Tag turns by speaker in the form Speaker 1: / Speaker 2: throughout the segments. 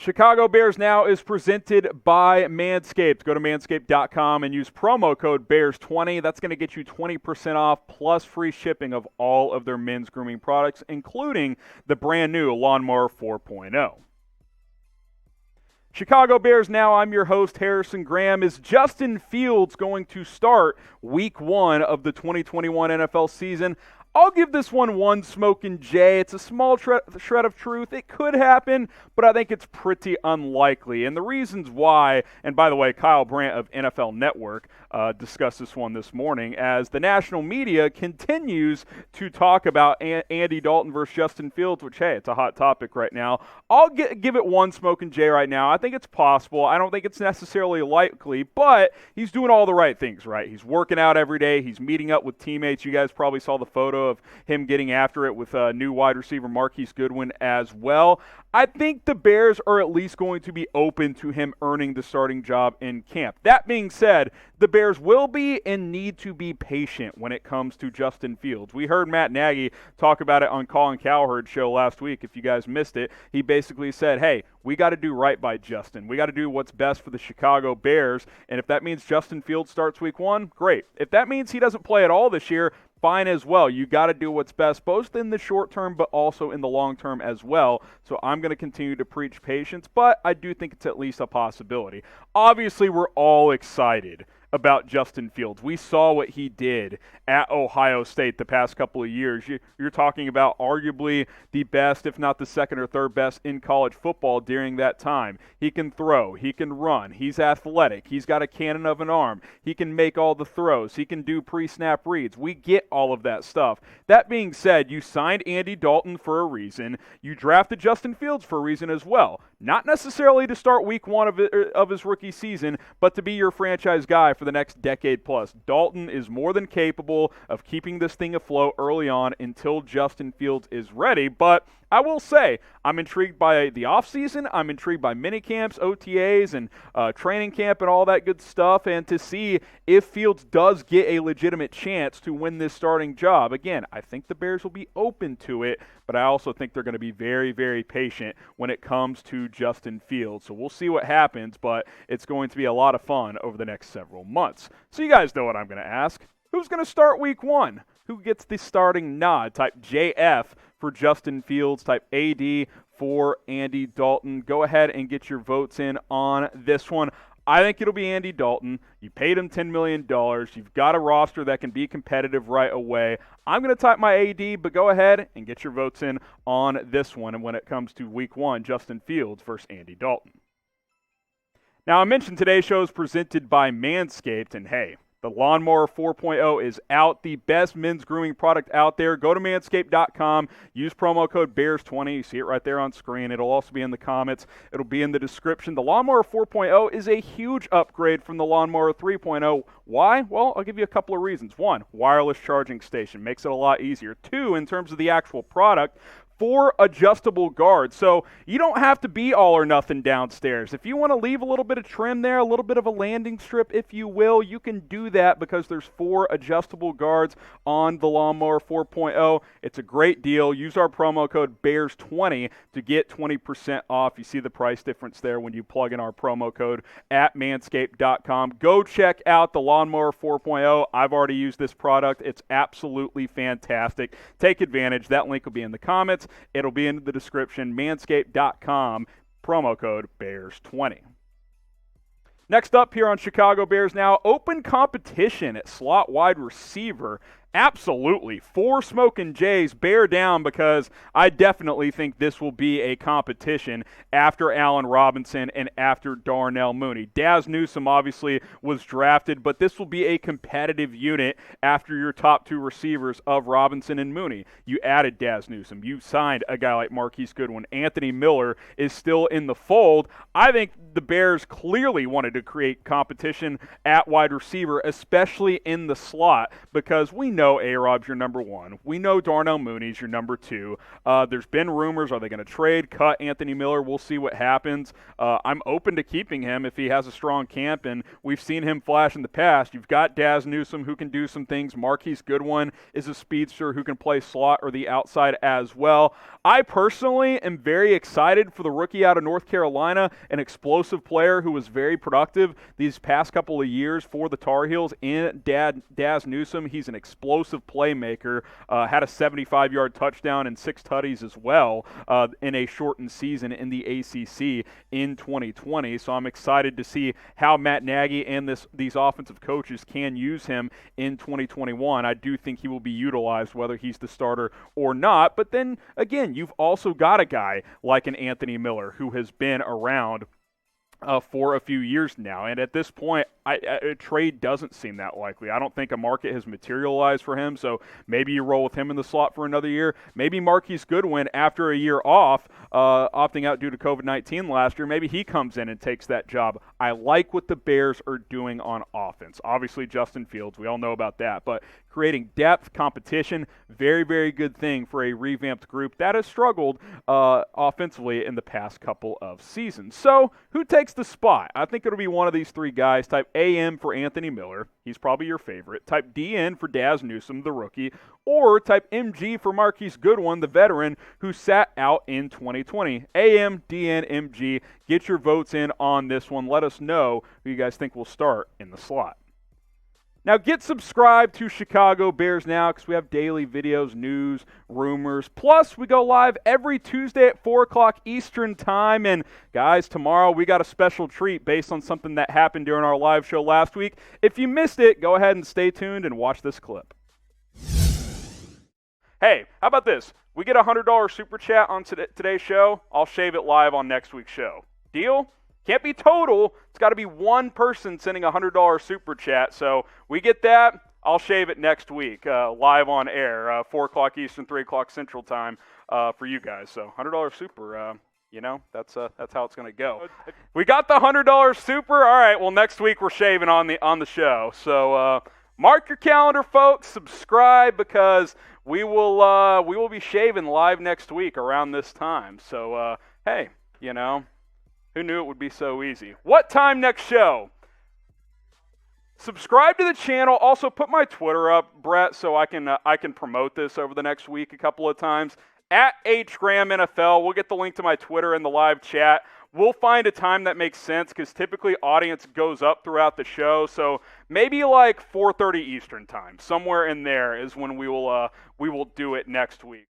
Speaker 1: Chicago Bears Now is presented by Manscaped. Go to manscaped.com and use promo code BEARS20. That's going to get you 20% off plus free shipping of all of their men's grooming products, including the brand new Lawnmower 4.0. Chicago Bears Now, I'm your host, Harrison Graham. Is Justin Fields going to start Week 1 of the 2021 NFL season? I'll give this one smoking J. It's a small shred of truth. It could happen, but I think it's pretty unlikely. And the reasons why, and by the way, Kyle Brandt of NFL Network discussed this one this morning, as the national media continues to talk about Andy Dalton versus Justin Fields, which, hey, it's a hot topic right now. I'll give it one smoking J right now. I think it's possible. I don't think it's necessarily likely, but he's doing all the right things, right? He's working out every day. He's meeting up with teammates. You guys probably saw the photo of him getting after it with new wide receiver Marquise Goodwin as well. I think the Bears are at least going to be open to him earning the starting job in camp. That being said, the Bears will be and need to be patient when it comes to Justin Fields. We heard Matt Nagy talk about it on Colin Cowherd's show last week. If you guys missed it, he basically said, hey, we got to do right by Justin. We got to do what's best for the Chicago Bears, and if that means Justin Fields starts Week 1, great. If that means he doesn't play at all this year, fine as well. You got to do what's best, both in the short term, but also in the long term as well. So I'm going to continue to preach patience, but I do think it's at least a possibility. Obviously, we're all excited about Justin Fields. We saw what he did at Ohio State the past couple of years. You're talking about arguably the best, if not the second or third best in college football during that time. He can throw. He can run. He's athletic. He's got a cannon of an arm. He can make all the throws. He can do pre-snap reads. We get all of that stuff. That being said, you signed Andy Dalton for a reason. You drafted Justin Fields for a reason as well. Not necessarily to start Week 1 of his rookie season, but to be your franchise guy for the next decade plus. Dalton is more than capable of keeping this thing afloat early on until Justin Fields is ready. But I will say, I'm intrigued by the offseason. I'm intrigued by minicamps, OTAs, and training camp and all that good stuff, and to see if Fields does get a legitimate chance to win this starting job. Again, I think the Bears will be open to it, but I also think they're going to be very, very patient when it comes to Justin Fields. So we'll see what happens, but it's going to be a lot of fun over the next several months. So you guys know what I'm going to ask. Who's going to start Week 1? Who gets the starting nod? Type JF for Justin Fields, type AD for Andy Dalton. Go ahead and get your votes in on this one. I think it'll be Andy Dalton. You paid him $10 million. You've got a roster that can be competitive right away. I'm going to type my AD, but go ahead and get your votes in on this one. And when it comes to Week 1, Justin Fields versus Andy Dalton. Now, I mentioned today's show is presented by Manscaped, and hey, the Lawnmower 4.0 is out, the best men's grooming product out there. Go to manscaped.com, use promo code BEARS20. You see it right there on screen. It'll also be in the comments. It'll be in the description. The Lawnmower 4.0 is a huge upgrade from the Lawnmower 3.0. Why? Well, I'll give you a couple of reasons. One, wireless charging station makes it a lot easier. Two, in terms of the actual product, 4 adjustable guards. So you don't have to be all or nothing downstairs. If you want to leave a little bit of trim there, a little bit of a landing strip, if you will, you can do that because there's 4 adjustable guards on the Lawnmower 4.0. It's a great deal. Use our promo code BEARS20 to get 20% off. You see the price difference there when you plug in our promo code at manscaped.com. Go check out the Lawnmower 4.0. I've already used this product. It's absolutely fantastic. Take advantage. That link will be in the comments. It'll be in the description, manscaped.com, promo code BEARS20. Next up here on Chicago Bears Now, open competition at slot wide receiver. Absolutely. 4 smoking J's. Bear down because I definitely think this will be a competition after Allen Robinson and after Darnell Mooney. Dazz Newsome obviously was drafted, but this will be a competitive unit after your top 2 receivers of Robinson and Mooney. You added Dazz Newsome. You signed a guy like Marquise Goodwin. Anthony Miller is still in the fold. I think the Bears clearly wanted to create competition at wide receiver, especially in the slot, because we know A-Rob's your number one. We know Darnell Mooney's your number two. There's been rumors, are they going to trade, cut Anthony Miller? We'll see what happens. I'm open to keeping him if he has a strong camp, and we've seen him flash in the past. You've got Dazz Newsome who can do some things. Marquise Goodwin is a speedster who can play slot or the outside as well. I personally am very excited for the rookie out of North Carolina, an explosive player who was very productive these past couple of years for the Tar Heels in Dazz Newsome. He's an explosive playmaker, had a 75-yard touchdown and 6 tutties as well in a shortened season in the ACC in 2020. So I'm excited to see how Matt Nagy and these offensive coaches can use him in 2021. I do think he will be utilized whether he's the starter or not. But then, again, you've also got a guy like an Anthony Miller who has been around for a few years now. And at this point, a trade doesn't seem that likely. I don't think a market has materialized for him, so maybe you roll with him in the slot for another year. Maybe Marquise Goodwin, after a year off, opting out due to COVID-19 last year, maybe he comes in and takes that job. I like what the Bears are doing on offense. Obviously, Justin Fields, we all know about that, but creating depth, competition, very, very good thing for a revamped group that has struggled offensively in the past couple of seasons. So, who takes the spot? I think it'll be one of these three guys. Type AM for Anthony Miller. He's probably your favorite. Type DN for Dazz Newsome, the rookie. Or type MG for Marquise Goodwin, the veteran who sat out in 2020. AM, DN, MG. Get your votes in on this one. Let us know who you guys think will start in the slot. Now, get subscribed to Chicago Bears Now because we have daily videos, news, rumors. Plus, we go live every Tuesday at 4 o'clock Eastern Time. And, guys, tomorrow we got a special treat based on something that happened during our live show last week. If you missed it, go ahead and stay tuned and watch this clip. Hey, how about this? We get a $100 super chat on today's show. I'll shave it live on next week's show. Deal? Can't be total. It's got to be one person sending a $100 super chat. So we get that. I'll shave it next week, live on air, 4 o'clock Eastern, 3 o'clock Central Time for you guys. So $100 super, that's how it's going to go. We got the $100 super. All right. Well, next week we're shaving on the show. So mark your calendar, folks. Subscribe because we will be shaving live next week around this time. So hey, who knew it would be so easy? What time next show? Subscribe to the channel. Also, put my Twitter up, Brett, so I can promote this over the next week a couple of times. At HGramNFL. We'll get the link to my Twitter in the live chat. We'll find a time that makes sense because typically audience goes up throughout the show. So maybe like 4:30 Eastern Time. Somewhere in there is when we will do it next week.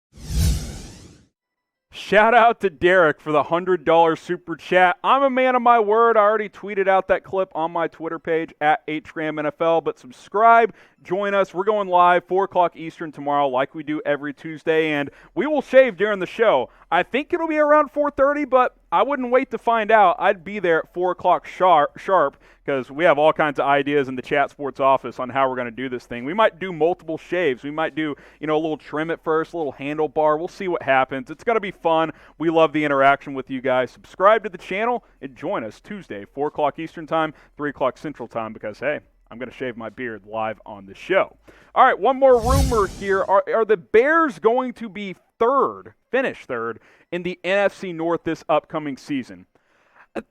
Speaker 1: Shout out to Derek for the $100 super chat. I'm a man of my word. I already tweeted out that clip on my Twitter page at HGramNFL. But subscribe, join us. We're going live 4 o'clock Eastern tomorrow like we do every Tuesday. And we will shave during the show. I think it'll be around 4:30, but I wouldn't wait to find out. I'd be there at 4 o'clock sharp because we have all kinds of ideas in the Chat Sports office on how we're going to do this thing. We might do multiple shaves. We might do, a little trim at first, a little handlebar. We'll see what happens. It's going to be fun. We love the interaction with you guys. Subscribe to the channel and join us Tuesday, 4 o'clock Eastern Time, 3 o'clock Central Time because, hey, I'm going to shave my beard live on the show. All right, one more rumor here. Are the Bears going to be finish third in the NFC North this upcoming season?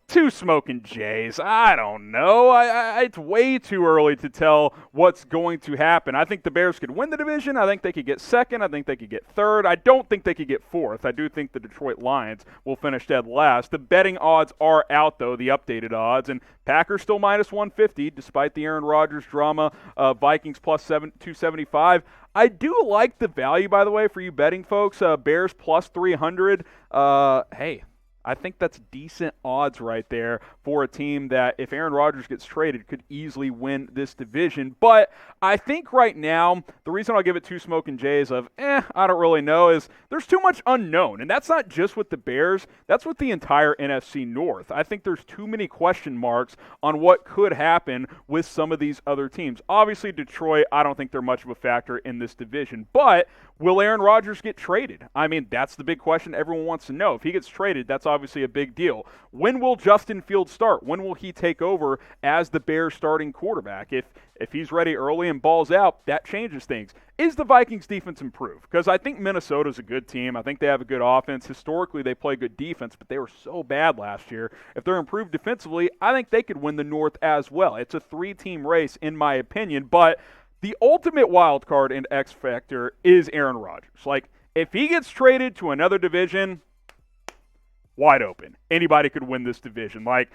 Speaker 1: Two smoking Jays. I don't know. It's way too early to tell what's going to happen. I think the Bears could win the division. I think they could get second. I think they could get third. I don't think they could get fourth. I do think the Detroit Lions will finish dead last. The betting odds are out, though, the updated odds, and Packers still minus 150 despite the Aaron Rodgers drama. Vikings plus 275. I do like the value, by the way, for you betting folks. Bears plus 300. Hey, I think that's decent odds right there for a team that, if Aaron Rodgers gets traded, could easily win this division. But I think right now, the reason I'll give it two smoking Jays of, I don't really know, is there's too much unknown. And that's not just with the Bears. That's with the entire NFC North. I think there's too many question marks on what could happen with some of these other teams. Obviously, Detroit, I don't think they're much of a factor in this division. But will Aaron Rodgers get traded? I mean, that's the big question everyone wants to know. If he gets traded, that's obviously obviously a big deal. When will Justin Fields start? When will he take over as the Bears starting quarterback? If he's ready early and balls out, that changes things. Is the Vikings defense improved? Because I think Minnesota's a good team. I think they have a good offense. Historically, they play good defense, but they were so bad last year. If they're improved defensively, I think they could win the North as well. It's a 3-team race, in my opinion, but the ultimate wild card and X factor is Aaron Rodgers. Like, if he gets traded to another division, wide open. Anybody could win this division. Like,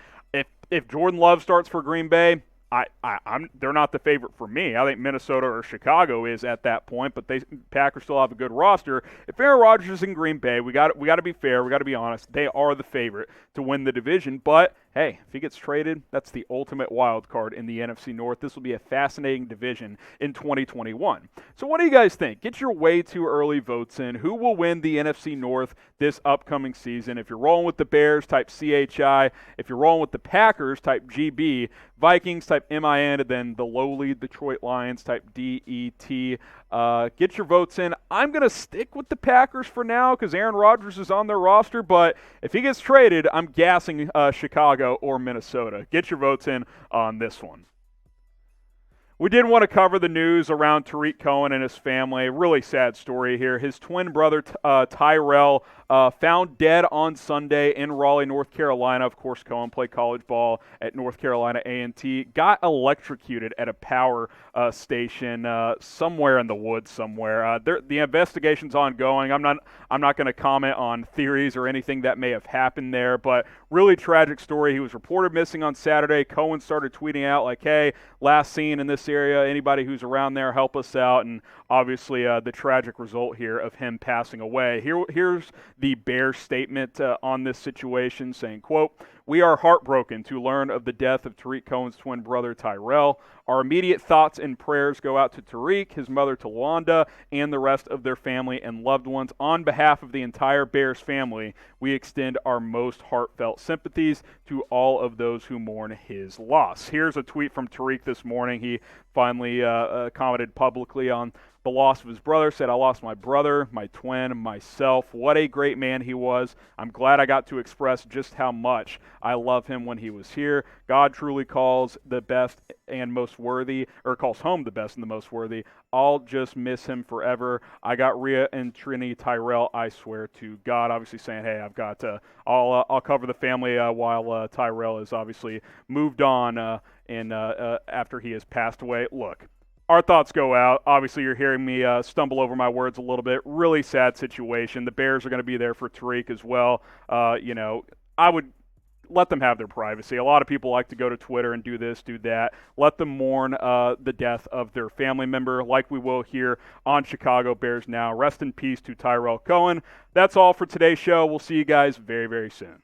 Speaker 1: if Jordan Love starts for Green Bay, they're not the favorite for me. I think Minnesota or Chicago is at that point, but Packers still have a good roster. If Aaron Rodgers is in Green Bay, we got to be fair, we got to be honest. They are the favorite to win the division, but hey, if he gets traded, that's the ultimate wild card in the NFC North. This will be a fascinating division in 2021. So what do you guys think? Get your way too early votes in. Who will win the NFC North this upcoming season? If you're rolling with the Bears, type CHI. If you're rolling with the Packers, type GB. Vikings, type MIN, and then the lowly Detroit Lions, type DET. Get your votes in. I'm going to stick with the Packers for now because Aaron Rodgers is on their roster, but if he gets traded, I'm gassing Chicago or Minnesota. Get your votes in on this one. We did want to cover the news around Tarik Cohen and his family. Really sad story here. His twin brother, Tyrell, found dead on Sunday in Raleigh, North Carolina. Of course, Cohen played college ball at North Carolina A&T. Got electrocuted at a power station somewhere in the woods somewhere. The investigation's ongoing. I'm not going to comment on theories or anything that may have happened there, but really tragic story. He was reported missing on Saturday. Cohen started tweeting out like, hey, last seen in this area, anybody who's around there, help us out. And obviously the tragic result here of him passing away. Here's the Bears statement on this situation saying, quote, "We are heartbroken to learn of the death of Tarik Cohen's twin brother Tyrell. Our immediate thoughts and prayers go out to Tarik, his mother Tawanda, and the rest of their family and loved ones. On behalf of the entire Bears family, we extend our most heartfelt sympathies to all of those who mourn his loss." Here's a tweet from Tarik this morning. He finally commented publicly on the loss of his brother, said, "I lost my brother, my twin, myself. What a great man he was. I'm glad I got to express just how much I love him when he was here. God truly calls the best and most worthy, or calls home the best and the most worthy. I'll just miss him forever. I got Rhea and Trini Tyrell, I swear to God." Obviously saying, hey, I've got I'll cover the family while Tyrell is obviously moved on and after he has passed away. Look, our thoughts go out. Obviously, you're hearing me stumble over my words a little bit. Really sad situation. The Bears are going to be there for Tarik as well. I would let them have their privacy. A lot of people like to go to Twitter and do this, do that. Let them mourn the death of their family member like we will here on Chicago Bears Now. Rest in peace to Tyrell Cohen. That's all for today's show. We'll see you guys very, very soon.